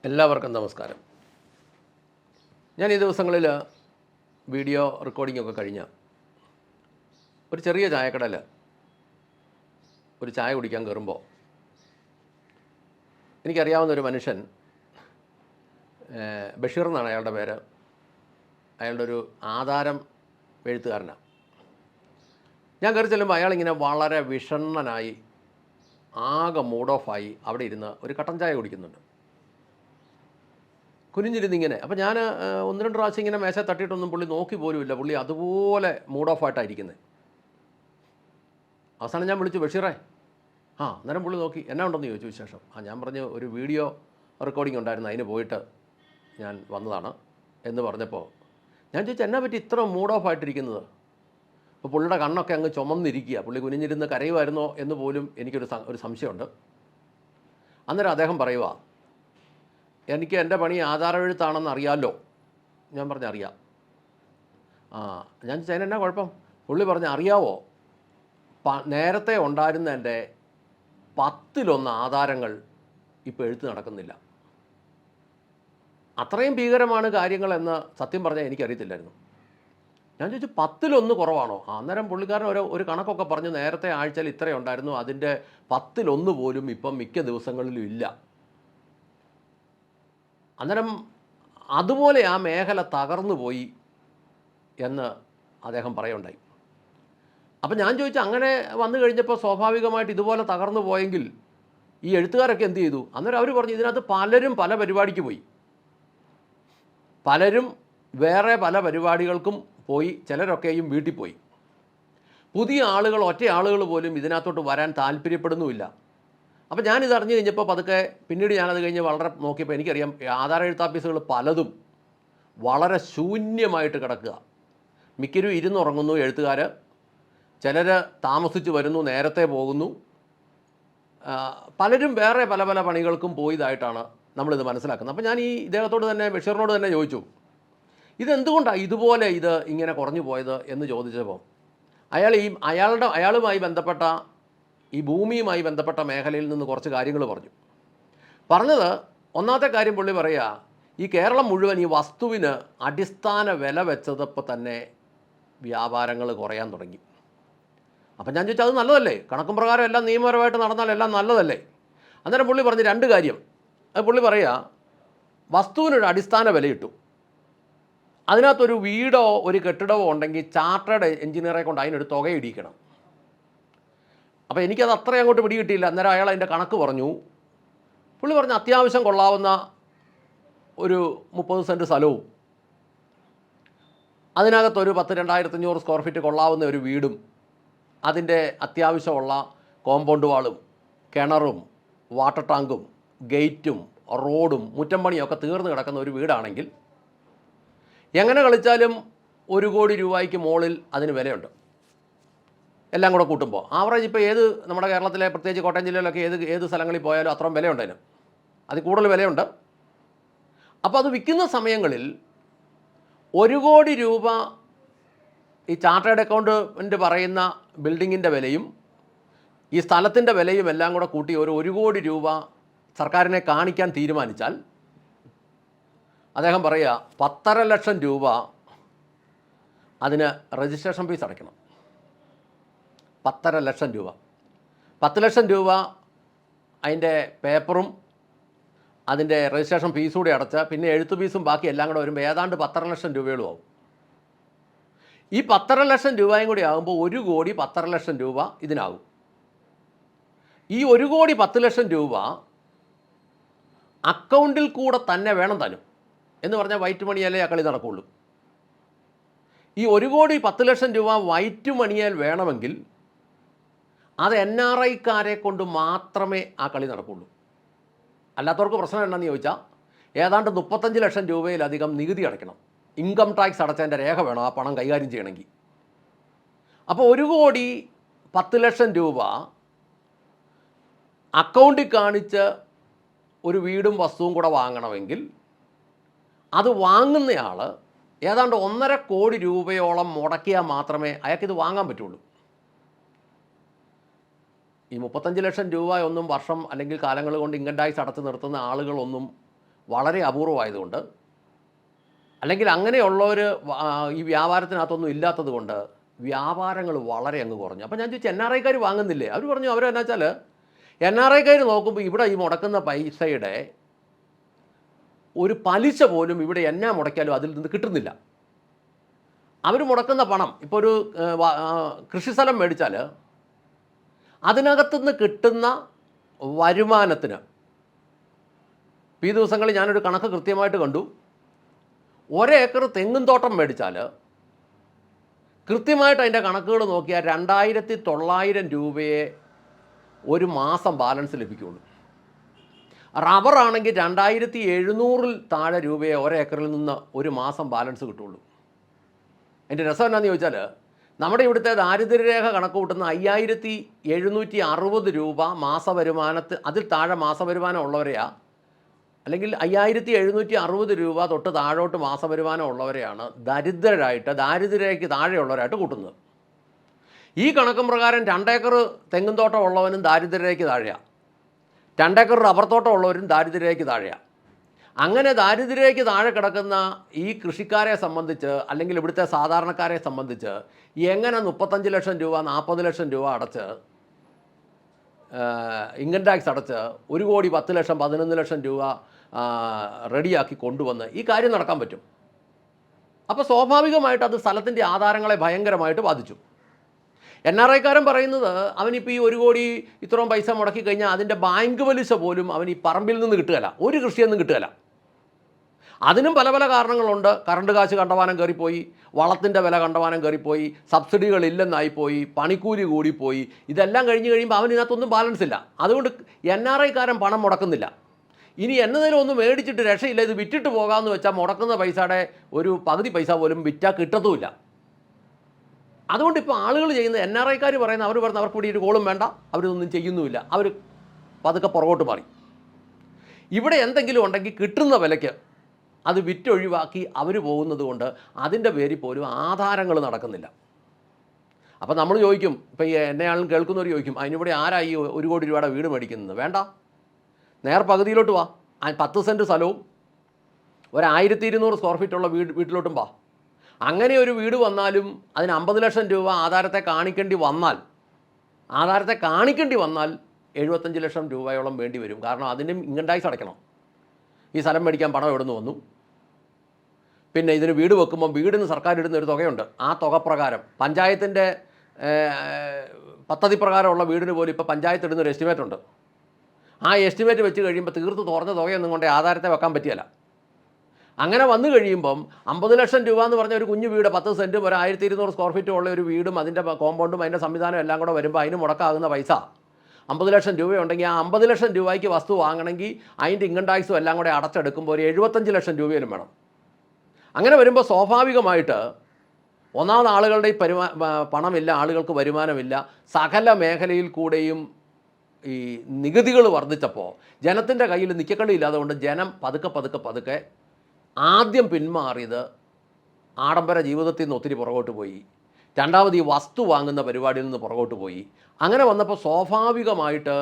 എല്ലാവർക്കും നമസ്കാരം. ഞാൻ ഈ ദിവസങ്ങളിൽ വീഡിയോ റെക്കോർഡിംഗ് ഒക്കെ കഴിഞ്ഞ ഒരു ചെറിയ ചായക്കടയിൽ ഒരു ചായ കുടിക്കാൻ കയറുമ്പോൾ എനിക്കറിയാവുന്ന ഒരു മനുഷ്യൻ, ബഷീർ എന്നാണ് അയാളുടെ പേര്. അയാളുടെ ഒരു ആധാരം എഴുത്തുകാരനാണ്. ഞാൻ കയറി ചെല്ലുമ്പോൾ അയാളിങ്ങനെ വളരെ വിഷണ്ണനായി, ആകെ മൂഡ് ഓഫായി അവിടെ ഇരുന്ന് ഒരു കട്ടൻ ചായ കുടിക്കുന്നുണ്ട്, കുനിഞ്ഞിരുന്നിങ്ങനെ. അപ്പോൾ ഞാൻ ഒന്ന് രണ്ട് പ്രാവശ്യം ഇങ്ങനെ മേശ തട്ടിയിട്ടൊന്നും പുള്ളി നോക്കി പോലുമില്ല. പുള്ളി അതുപോലെ മൂഡ് ഓഫായിട്ടായിരിക്കുന്നത്. അവസാനം ഞാൻ വിളിച്ചു, ബഷീറേ. അന്നേരം പുള്ളി നോക്കി, എന്നാ ഉണ്ടെന്ന് ചോദിച്ചു വിശേഷം. ഞാൻ പറഞ്ഞു, ഒരു വീഡിയോ റെക്കോർഡിംഗ് ഉണ്ടായിരുന്നു, അതിന് പോയിട്ട് ഞാൻ വന്നതാണ് എന്ന് പറഞ്ഞപ്പോൾ ഞാൻ ചോദിച്ചു, എന്നാ പറ്റി ഇത്ര മൂഡ് ഓഫായിട്ടിരിക്കുന്നത്? അപ്പോൾ പുള്ളിയുടെ കണ്ണൊക്കെ അങ്ങ് ചുമന്നിരിക്കുക. പുള്ളി കുനിഞ്ഞിരുന്ന് കരയുമായിരുന്നോ എന്ന് പോലും എനിക്കൊരു സംശയമുണ്ട്. അന്നേരം അദ്ദേഹം പറയുക, എനിക്ക് എൻ്റെ പണി ആധാരമെഴുത്താണെന്ന് അറിയാമല്ലോ. ഞാൻ പറഞ്ഞു, അറിയാം. ഞാൻ ചോദിച്ചാൽ എന്നാ കുഴപ്പം? പുള്ളി പറഞ്ഞു, അറിയാവോ, നേരത്തെ ഉണ്ടായിരുന്ന എൻ്റെ 10-1 ആധാരങ്ങൾ ഇപ്പോൾ എഴുത്ത് നടക്കുന്നില്ല. അത്രയും ഭീകരമാണ് കാര്യങ്ങളെന്ന് സത്യം പറഞ്ഞാൽ എനിക്കറിയത്തില്ലായിരുന്നു. ഞാൻ ചോദിച്ചു, 10-1 കുറവാണോ? അന്നേരം പുള്ളിക്കാരൻ ഒരു കണക്കൊക്കെ പറഞ്ഞു, നേരത്തെ ആഴ്ചയിൽ ഇത്രയുണ്ടായിരുന്നു, അതിൻ്റെ 10-1 പോലും ഇപ്പം മിക്ക ദിവസങ്ങളിലും ഇല്ല. അന്നേരം അതുപോലെ ആ മേഖല തകർന്നു പോയി എന്ന് അദ്ദേഹം പറയുണ്ടായി. അപ്പം ഞാൻ ചോദിച്ചു, അങ്ങനെ വന്നു കഴിഞ്ഞപ്പോൾ സ്വാഭാവികമായിട്ട് ഇതുപോലെ തകർന്നു പോയെങ്കിൽ ഈ എഴുത്തുകാരൊക്കെ എന്ത് ചെയ്തു? അന്നേരം അവർ പറഞ്ഞു, ഇതിനകത്ത് പലരും പല പരിപാടിക്ക് പോയി, പലരും വേറെ പല പരിപാടികൾക്കും പോയി, ചിലരൊക്കെയും വീട്ടിൽ പോയി. പുതിയ ആളുകൾ, ഒറ്റ ആളുകൾ പോലും ഇതിനകത്തോട്ട് വരാൻ താല്പര്യപ്പെടുന്നുമില്ല. അപ്പോൾ ഞാനിത് അറിഞ്ഞു കഴിഞ്ഞപ്പോൾ പതുക്കെ പിന്നീട് ഞാനത് കഴിഞ്ഞ് വളരെ നോക്കിയപ്പോൾ എനിക്കറിയാം, ആധാര എഴുത്താഫീസുകൾ പലതും വളരെ ശൂന്യമായിട്ട് കിടക്കുക. മിക്കരും ഇരുന്നുറങ്ങുന്നു എഴുത്തുകാർ, ചിലർ താമസിച്ച് വരുന്നു, നേരത്തെ പോകുന്നു, പലരും വേറെ പല പല പണികൾക്കും പോയതായിട്ടാണ് നമ്മളിത് മനസ്സിലാക്കുന്നത്. അപ്പോൾ ഞാൻ ഈ ഇദ്ദേഹത്തോട് തന്നെ, ബഷീറിനോട് തന്നെ ചോദിച്ചു, ഇതെന്തുകൊണ്ടാണ് ഇതുപോലെ ഇത് ഇങ്ങനെ കുറഞ്ഞു പോയത് എന്ന് ചോദിച്ചപ്പോൾ അയാളുമായി ബന്ധപ്പെട്ട ഈ ഭൂമിയുമായി ബന്ധപ്പെട്ട മേഖലയിൽ നിന്ന് കുറച്ച് കാര്യങ്ങൾ പറഞ്ഞത് ഒന്നാമത്തെ കാര്യം പുള്ളി പറയുക, ഈ കേരളം മുഴുവൻ ഈ വസ്തുവിന് അടിസ്ഥാന വില വെച്ചതപ്പോൾ തന്നെ വ്യാപാരങ്ങൾ കുറയാൻ തുടങ്ങി. അപ്പം ഞാൻ ചോദിച്ചാൽ, അത് നല്ലതല്ലേ? കണക്കും പ്രകാരം എല്ലാം നിയമപരമായിട്ട് നടന്നാൽ എല്ലാം നല്ലതല്ലേ? അന്നേരം പുള്ളി പറഞ്ഞ് 2 കാര്യം. അത് പുള്ളി പറയുക, വസ്തുവിനൊരു അടിസ്ഥാന വിലയിട്ടു, അതിനകത്തൊരു വീടോ ഒരു കെട്ടിടമോ ഉണ്ടെങ്കിൽ ചാർട്ടേഡ് എഞ്ചിനീയറെ കൊണ്ട് അതിനൊരു തുക ഇടിക്കണം. അപ്പോൾ എനിക്കത് അത്രയും അങ്ങോട്ട് പിടികിട്ടിയില്ല. അന്നേരം അയാൾ അതിൻ്റെ കണക്ക് പറഞ്ഞു. പുള്ളി പറഞ്ഞ്, അത്യാവശ്യം കൊള്ളാവുന്ന ഒരു 30 സെൻറ്റ് സ്ഥലവും അതിനകത്തൊരു 10,000-2,500 സ്ക്വയർ ഫീറ്റ് കൊള്ളാവുന്ന ഒരു വീടും അതിൻ്റെ അത്യാവശ്യമുള്ള കോമ്പൗണ്ട് വാളും കിണറും വാട്ടർ ടാങ്കും ഗേറ്റും റോഡും മുറ്റം പണിയൊക്കെ തീർന്ന് കിടക്കുന്ന ഒരു വീടാണെങ്കിൽ എങ്ങനെ കളിച്ചാലും 1 കോടി രൂപയ്ക്ക് മുകളിൽ അതിന് വിലയുണ്ട്. എല്ലാം കൂടെ കൂട്ടുമ്പോൾ ആവറേജ് ഇപ്പോൾ നമ്മുടെ കേരളത്തിലെ, പ്രത്യേകിച്ച് കോട്ടയം ജില്ലയിലൊക്കെ ഏത് സ്ഥലങ്ങളിൽ പോയാലും അത്രയും വിലയുണ്ട് അതിന്, അതിൽ കൂടുതൽ വിലയുണ്ട്. അപ്പോൾ അത് വിൽക്കുന്ന സമയങ്ങളിൽ 1 കോടി രൂപ ഈ ചാർട്ടേഡ് അക്കൗണ്ടൻറ്റ് പറയുന്ന ബിൽഡിങ്ങിൻ്റെ വിലയും ഈ സ്ഥലത്തിൻ്റെ വിലയും എല്ലാം കൂടെ കൂട്ടി 1 കോടി രൂപ സർക്കാരിനെ കാണിക്കാൻ തീരുമാനിച്ചാൽ അദ്ദേഹം പറയുക, 10.5 ലക്ഷം രൂപ അതിന് രജിസ്ട്രേഷൻ ഫീസ് അടയ്ക്കണം. 10.5 ലക്ഷം രൂപ. 10 ലക്ഷം രൂപ അതിൻ്റെ പേപ്പറും അതിൻ്റെ രജിസ്ട്രേഷൻ ഫീസ് കൂടി അടച്ച് പിന്നെ എഴുത്ത് ഫീസും ബാക്കി എല്ലാം കൂടെ വരുമ്പോൾ ഏതാണ്ട് 10.5 ലക്ഷം രൂപയോളം ആവും. ഈ 10.5 ലക്ഷം രൂപയും കൂടി ആകുമ്പോൾ 1 കോടി 10.5 ലക്ഷം രൂപ ഇതിനാകും. ഈ 1 കോടി 10 ലക്ഷം രൂപ അക്കൗണ്ടിൽ കൂടെ തന്നെ വേണം താനും എന്ന് പറഞ്ഞാൽ വൈറ്റ് മണിയല്ലേ ആ കളി നടക്കുകയുള്ളൂ. ഈ 1 കോടി 10 ലക്ഷം രൂപ വൈറ്റ് മണിയാൽ വേണമെങ്കിൽ അത് NRIക്കാരെ കൊണ്ട് മാത്രമേ ആ കളി നടക്കുകയുള്ളൂ. അല്ലാത്തവർക്ക് പ്രശ്നം എന്താണെന്ന് ചോദിച്ചാൽ ഏതാണ്ട് 35 ലക്ഷം രൂപയിലധികം നികുതി അടയ്ക്കണം. ഇൻകം ടാക്സ് അടച്ചതിൻ്റെ രേഖ വേണം ആ പണം കൈകാര്യം ചെയ്യണമെങ്കിൽ. അപ്പോൾ 1 കോടി 10 ലക്ഷം രൂപ അക്കൗണ്ടിൽ കാണിച്ച് ഒരു വീടും വസ്തുവും കൂടെ വാങ്ങണമെങ്കിൽ അത് വാങ്ങുന്നയാൾ ഏതാണ്ട് 1.5 കോടി രൂപയോളം മുടക്കിയാൽ മാത്രമേ അയാൾക്കിത് വാങ്ങാൻ പറ്റുള്ളൂ. ഈ 35 ലക്ഷം രൂപയൊന്നും വർഷം അല്ലെങ്കിൽ കാലങ്ങൾ കൊണ്ട് ഇൻകം ടാക്സ് അടച്ച് നിർത്തുന്ന ആളുകളൊന്നും വളരെ അപൂർവമായതുകൊണ്ട്, അല്ലെങ്കിൽ അങ്ങനെയുള്ളവർ ഈ വ്യാപാരത്തിനകത്തൊന്നും ഇല്ലാത്തത് കൊണ്ട് വ്യാപാരങ്ങൾ വളരെ അങ്ങ് കുറഞ്ഞു. അപ്പോൾ ഞാൻ ചോദിച്ചു, NRIക്കാർ വാങ്ങുന്നില്ലേ? അവർ പറഞ്ഞു അവരെന്നാ വെച്ചാൽ NRIക്കാർ നോക്കുമ്പോൾ ഇവിടെ ഈ മുടക്കുന്ന പൈസയുടെ ഒരു പലിശ പോലും ഇവിടെ എന്നാ മുടക്കിയാലും അതിൽ നിന്ന് കിട്ടുന്നില്ല. അവർ മുടക്കുന്ന പണം, ഇപ്പോൾ ഒരു കൃഷിസ്ഥലം മേടിച്ചാൽ അതിനകത്തുനിന്ന് കിട്ടുന്ന വരുമാനത്തിന്, ഈ ദിവസങ്ങളിൽ ഞാനൊരു കണക്ക് കൃത്യമായിട്ട് കണ്ടു. 1 ഏക്കർ തെങ്ങും തോട്ടം മേടിച്ചാൽ കൃത്യമായിട്ട് അതിൻ്റെ കണക്കുകൾ നോക്കിയാൽ 2900 രൂപയെ ഒരു മാസം ബാലൻസ് ലഭിക്കുകയുള്ളൂ. റബ്ബറാണെങ്കിൽ 2700 താഴെ രൂപയെ 1 ഏക്കറിൽ നിന്ന് ഒരു മാസം ബാലൻസ് കിട്ടുള്ളൂ. എൻ്റെ രസം എന്നാന്ന് ചോദിച്ചാൽ, നമ്മുടെ ഇവിടുത്തെ ദാരിദ്ര്യരേഖ കണക്ക് കൂട്ടുന്ന 5760 രൂപ അതിൽ താഴെ മാസവരുമാനം ഉള്ളവരെയാ, അല്ലെങ്കിൽ 5760 രൂപ തൊട്ട് താഴോട്ട് മാസവരുമാനം ഉള്ളവരെയാണ് ദാരിദ്ര്യരേഖയ്ക്ക് താഴെയുള്ളവരായിട്ട് കൂട്ടുന്നത്. ഈ കണക്കും പ്രകാരം 2 ഏക്കർ തെങ്ങും തോട്ടം ഉള്ളവനും ദാരിദ്ര്യരേഖയ്ക്ക് താഴെയാണ്, 2 ഏക്കർ റബ്ബർ തോട്ടം ഉള്ളവരും ദാരിദ്ര്യരേഖയ്ക്ക് താഴെയാണ്. അങ്ങനെ ദാരിദ്ര്യരേഖയ്ക്ക് താഴെ കിടക്കുന്ന ഈ കൃഷിക്കാരെ സംബന്ധിച്ച്, അല്ലെങ്കിൽ ഇവിടുത്തെ സാധാരണക്കാരെ സംബന്ധിച്ച് എങ്ങനെ 35 ലക്ഷം രൂപ 40 ലക്ഷം രൂപ അടച്ച് ഇൻകം ടാക്സ് അടച്ച് 1,10 ലക്ഷം 11 ലക്ഷം രൂപ റെഡിയാക്കി കൊണ്ടുവന്ന് ഈ കാര്യം നടക്കാൻ പറ്റും? അപ്പോൾ സ്വാഭാവികമായിട്ട് അത് സ്ഥലത്തിൻ്റെ ആധാരങ്ങളെ ഭയങ്കരമായിട്ട് ബാധിച്ചു. NRIക്കാരൻ പറയുന്നത് അവനിപ്പോൾ ഈ 1 കോടി ഇത്രയും പൈസ മുടക്കി കഴിഞ്ഞാൽ അതിൻ്റെ ബാങ്ക് പലിശ പോലും അവൻ ഈ പറമ്പിൽ നിന്ന് കിട്ടുകയില്ല, ഒരു കൃഷിയൊന്നും കിട്ടുകയില്ല. അതിനും പല പല കാരണങ്ങളുണ്ട്. കറണ്ട് കാശ് കണ്ടമാനം കയറിപ്പോയി, വളത്തിൻ്റെ വില കണ്ടമാനം കയറിപ്പോയി, സബ്സിഡികളില്ലെന്നായിപ്പോയി, പണിക്കൂലി കൂടിപ്പോയി. ഇതെല്ലാം കഴിഞ്ഞ് കഴിയുമ്പോൾ അവനിതിനകത്തൊന്നും ബാലൻസ് ഇല്ല. അതുകൊണ്ട് NRIക്കാരൻ പണം മുടക്കുന്നില്ല. ഇനി എന്നതിലും ഒന്നും മേടിച്ചിട്ട് രക്ഷയില്ല, ഇത് വിറ്റിട്ട് പോകാമെന്ന് വെച്ചാൽ മുടക്കുന്ന പൈസയുടെ ഒരു പകുതി പൈസ പോലും വിറ്റാൽ കിട്ടത്തുമില്ല. അതുകൊണ്ട് ഇപ്പോൾ ആളുകൾ ചെയ്യുന്ന, NRIക്കാർ പറയുന്ന, അവർക്ക് കൂടി ഒരു കോളും വേണ്ട, അവരൊന്നും ചെയ്യുന്നുമില്ല, അവർ പതുക്കെ പുറകോട്ട് മാറി. ഇവിടെ എന്തെങ്കിലും ഉണ്ടെങ്കിൽ കിട്ടുന്ന വിലയ്ക്ക് അത് വിറ്റൊഴിവാക്കി അവർ പോകുന്നത് കൊണ്ട് അതിൻ്റെ പേരിൽ പോലും ആധാരങ്ങൾ നടക്കുന്നില്ല. അപ്പോൾ നമ്മൾ ചോദിക്കും, ഇപ്പോൾ ഈ എന്നെയാളും കേൾക്കുന്നവർ ചോദിക്കും, അതിനിവിടെ ആരായി 1 കോടി രൂപയുടെ വീട് മേടിക്കുന്നത്? വേണ്ട, നേർ പകുതിയിലോട്ട് വാ. 10 സെൻറ്റ് സ്ഥലവും 1200 സ്ക്വയർ ഫീറ്റുള്ള വീട്ടിലോട്ടും വാ. അങ്ങനെ ഒരു വീട് വന്നാലും അതിന് 50 ലക്ഷം രൂപ ആധാരത്തെ കാണിക്കേണ്ടി വന്നാൽ 75 ലക്ഷം രൂപയോളം വേണ്ടി വരും. കാരണം അതിനും ഇൻകം ടാക്സ് അടയ്ക്കണം. ഈ സ്ഥലം മേടിക്കാൻ പണം എവിടെ നിന്ന് വന്നു? പിന്നെ ഇതിന് വീട് വെക്കുമ്പോൾ വീടിന് സർക്കാർ ഇടുന്ന ഒരു തുകയുണ്ട്. ആ തുക പ്രകാരം പഞ്ചായത്തിൻ്റെ പദ്ധതി പ്രകാരമുള്ള വീടിന് പോലും ഇപ്പോൾ പഞ്ചായത്ത് ഇടുന്നൊരു എസ്റ്റിമേറ്റ് ഉണ്ട്. ആ എസ്റ്റിമേറ്റ് വെച്ച് കഴിയുമ്പോൾ തീർത്ത് തുറന്ന തുകയൊന്നും കൊണ്ട് ആധാരത്തെ വെക്കാൻ പറ്റിയല്ല. അങ്ങനെ വന്നു കഴിയുമ്പം 50 ലക്ഷം രൂപ എന്ന് പറഞ്ഞ ഒരു കുഞ്ഞു വീട്, 10 സെൻറ്റും 1200 സ്ക്വയർ ഫീറ്റും ഉള്ള ഒരു വീടും അതിൻ്റെ കോമ്പൗണ്ടും അതിൻ്റെ സംവിധാനം എല്ലാം കൂടെ വരുമ്പോൾ അതിന് മുടക്കാകുന്ന പൈസ 50 ലക്ഷം രൂപയുണ്ടെങ്കിൽ ആ 50 ലക്ഷം രൂപയ്ക്ക് വസ്തു വാങ്ങണമെങ്കിൽ അതിൻ്റെ ഇൻകം ടാക്സും എല്ലാം കൂടെ അടച്ചെടുക്കുമ്പോൾ ഒരു 75 ലക്ഷം രൂപയിലും വേണം. അങ്ങനെ വരുമ്പോൾ സ്വാഭാവികമായിട്ട് ഒന്നാമത് ആളുകളുടെ ഈ പണമില്ല, ആളുകൾക്ക് വരുമാനമില്ല, സകല മേഖലയിൽ കൂടെയും ഈ നികുതികൾ വർദ്ധിച്ചപ്പോൾ ജനത്തിൻ്റെ കയ്യിൽ നിൽക്കക്കളി ഇല്ലാത്തതുകൊണ്ട് ജനം പതുക്കെ ആദ്യം പിന്മാറിയത് ആഡംബര ജീവിതത്തിൽ നിന്ന് ഒത്തിരി പുറകോട്ട് പോയി. രണ്ടാമത് ഈ വസ്തു വാങ്ങുന്ന പരിപാടിയിൽ നിന്ന് പുറകോട്ട് പോയി. അങ്ങനെ വന്നപ്പോൾ സ്വാഭാവികമായിട്ട്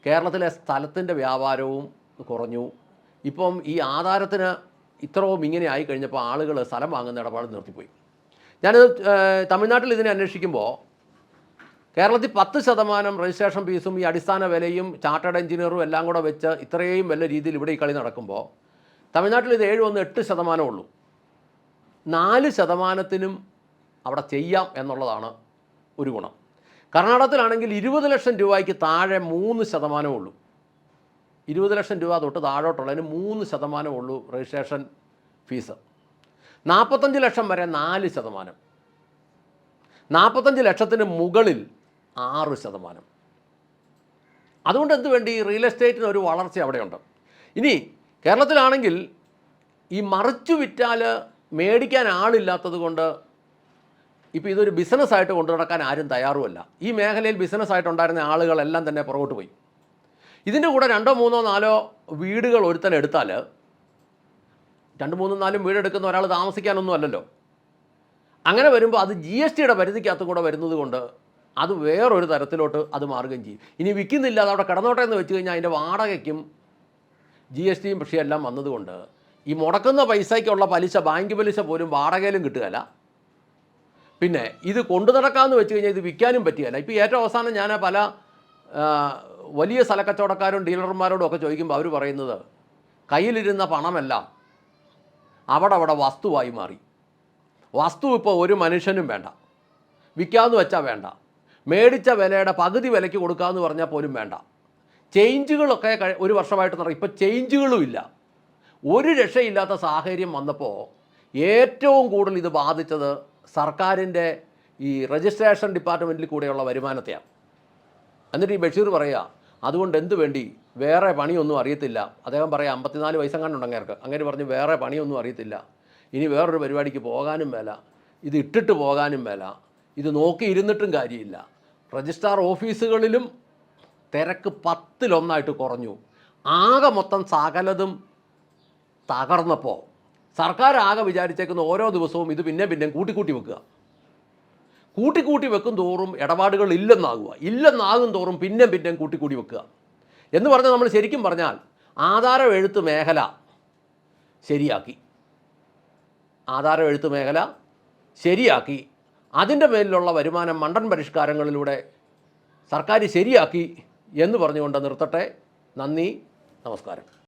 കേരളത്തിലെ സ്ഥലത്തിൻ്റെ വ്യാപാരവും കുറഞ്ഞു. ഇപ്പം ഈ ആധാരത്തിന് ഇത്രയും ഇങ്ങനെ ആയി കഴിഞ്ഞപ്പോൾ ആളുകൾ സ്ഥലം വാങ്ങുന്ന ഇടപാട് നിർത്തിപ്പോയി. ഞാനിത് തമിഴ്നാട്ടിൽ ഇതിനെ അന്വേഷിക്കുമ്പോൾ കേരളത്തിൽ 10% രജിസ്ട്രേഷൻ ഫീസും ഈ അടിസ്ഥാന വിലയും ചാർട്ടേഡ് എഞ്ചിനീയറും എല്ലാം കൂടെ വെച്ച് ഇത്രയും വല്ല രീതിയിൽ ഇവിടെ ഈ കളി നടക്കുമ്പോൾ തമിഴ്നാട്ടിൽ ഇത് 7.8% ഉള്ളൂ. 4%നും അവിടെ ചെയ്യാം എന്നുള്ളതാണ് ഒരു ഗുണം. കർണാടകത്തിലാണെങ്കിൽ 20 ലക്ഷം രൂപയ്ക്ക് താഴെ 3% ഉള്ളൂ. 20 ലക്ഷം രൂപ തൊട്ട് താഴോട്ടുള്ളതിന് 3% ഉള്ളൂ രജിസ്ട്രേഷൻ ഫീസ്. 45 ലക്ഷം വരെ 4%, 45 ലക്ഷത്തിന് മുകളിൽ 6%. അതുകൊണ്ട് എന്ത് വേണ്ടി റിയൽ എസ്റ്റേറ്റിന് ഒരു വളർച്ച അവിടെയുണ്ട്. ഇനി കേരളത്തിലാണെങ്കിൽ ഈ മറിച്ചു വിറ്റാൽ മേടിക്കാൻ ആളില്ലാത്തത് കൊണ്ട് ഇപ്പോൾ ഇതൊരു ബിസിനസ്സായിട്ട് കൊണ്ടു നടക്കാൻ ആരും തയ്യാറുമല്ല. ഈ മേഖലയിൽ ബിസിനസ്സായിട്ടുണ്ടായിരുന്ന ആളുകളെല്ലാം തന്നെ പുറകോട്ട് പോയി. ഇതിൻ്റെ കൂടെ 2, 3, 4 വീടുകൾ ഒരുത്തൻ എടുത്താൽ 2, 3, 4 വീടെടുക്കുന്ന ഒരാൾ താമസിക്കാനൊന്നും അല്ലല്ലോ. അങ്ങനെ വരുമ്പോൾ അത് GSTയുടെ പരിധിക്കകത്ത് കൂടെ വരുന്നത് കൊണ്ട് അത് വേറൊരു തരത്തിലോട്ട് അത് മാറുകയും ചെയ്യും. ഇനി വിൽക്കുന്നില്ല, അത് അവിടെ കിടന്നോട്ടെ എന്ന് വെച്ച് കഴിഞ്ഞാൽ അതിൻ്റെ വാടകയ്ക്കും GST വിഷയമെല്ലാം വന്നതുകൊണ്ട് ഈ മുടക്കുന്ന പൈസയ്ക്കുള്ള പലിശ, ബാങ്ക് പലിശ പോലും വാടകയിലും കിട്ടുകയില്ല. പിന്നെ ഇത് കൊണ്ടു നടക്കാമെന്ന് വെച്ച് കഴിഞ്ഞാൽ ഇത് വിൽക്കാനും പറ്റുകയില്ല. ഇപ്പോൾ ഏറ്റവും അവസാനം ഞാൻ പല വലിയ സ്ഥലക്കച്ചവടക്കാരും ഡീലർമാരോടും ഒക്കെ ചോദിക്കുമ്പോൾ അവർ പറയുന്നത് കയ്യിലിരുന്ന പണമെല്ലാം അവിടെ വസ്തുവായി മാറി. വസ്തു ഇപ്പോൾ ഒരു മനുഷ്യനും വേണ്ട, വിൽക്കാമെന്ന് വെച്ചാൽ വേണ്ട, മേടിച്ച വിലയുടെ പകുതി വിലയ്ക്ക് കൊടുക്കാമെന്ന് പറഞ്ഞാൽ പോലും വേണ്ട. ചേഞ്ചുകളൊക്കെ ഒരു വർഷമായിട്ട് നടക്കും. ഇപ്പോൾ ചേഞ്ചുകളും ഇല്ല. ഒരു രക്ഷയില്ലാത്ത സാഹചര്യം വന്നപ്പോൾ ഏറ്റവും കൂടുതൽ ഇത് ബാധിച്ചത് സർക്കാരിൻ്റെ ഈ രജിസ്ട്രേഷൻ ഡിപ്പാർട്ട്മെൻറ്റിൽ കൂടെയുള്ള വരുമാനത്തെയാണ്. എന്നിട്ട് ഈ ബഷീർ പറയുക, അതുകൊണ്ട് എന്ത് വേണ്ടി, വേറെ പണിയൊന്നും അറിയത്തില്ല. അദ്ദേഹം പറയാം 54 വയസ്സെങ്ങാണ്ടുണ്ട് അങ്ങനെ പറഞ്ഞ് വേറെ പണിയൊന്നും അറിയത്തില്ല, ഇനി വേറൊരു പരിപാടിക്ക് പോകാനും മേല, ഇത് ഇട്ടിട്ട് പോകാനും മേല, ഇത് നോക്കി ഇരുന്നിട്ടും കാര്യമില്ല. രജിസ്ട്രാർ ഓഫീസുകളിലും തിരക്ക് 10-1 കുറഞ്ഞു. ആകെ മൊത്തം സകലതും തകർന്നപ്പോൾ സർക്കാർ ആകെ വിചാരിച്ചേക്കുന്ന ഓരോ ദിവസവും ഇത് പിന്നെയും കൂട്ടിക്കൂട്ടി വെക്കുക. കൂട്ടിക്കൂട്ടി വെക്കും തോറും ഇടപാടുകൾ ഇല്ലെന്നാകും തോറും പിന്നെയും കൂട്ടിക്കൂട്ടി വെക്കുക എന്ന് പറഞ്ഞാൽ നമ്മൾ ശരിക്കും പറഞ്ഞാൽ ആധാരം എഴുത്ത് മേഖല ശരിയാക്കി അതിൻ്റെ മേലിലുള്ള വരുമാനം മണ്ടൻ പരിഷ്കാരങ്ങളിലൂടെ സർക്കാർ ശരിയാക്കി എന്ന് പറഞ്ഞുകൊണ്ട് നിർത്തട്ടെ. നന്ദി, നമസ്കാരം.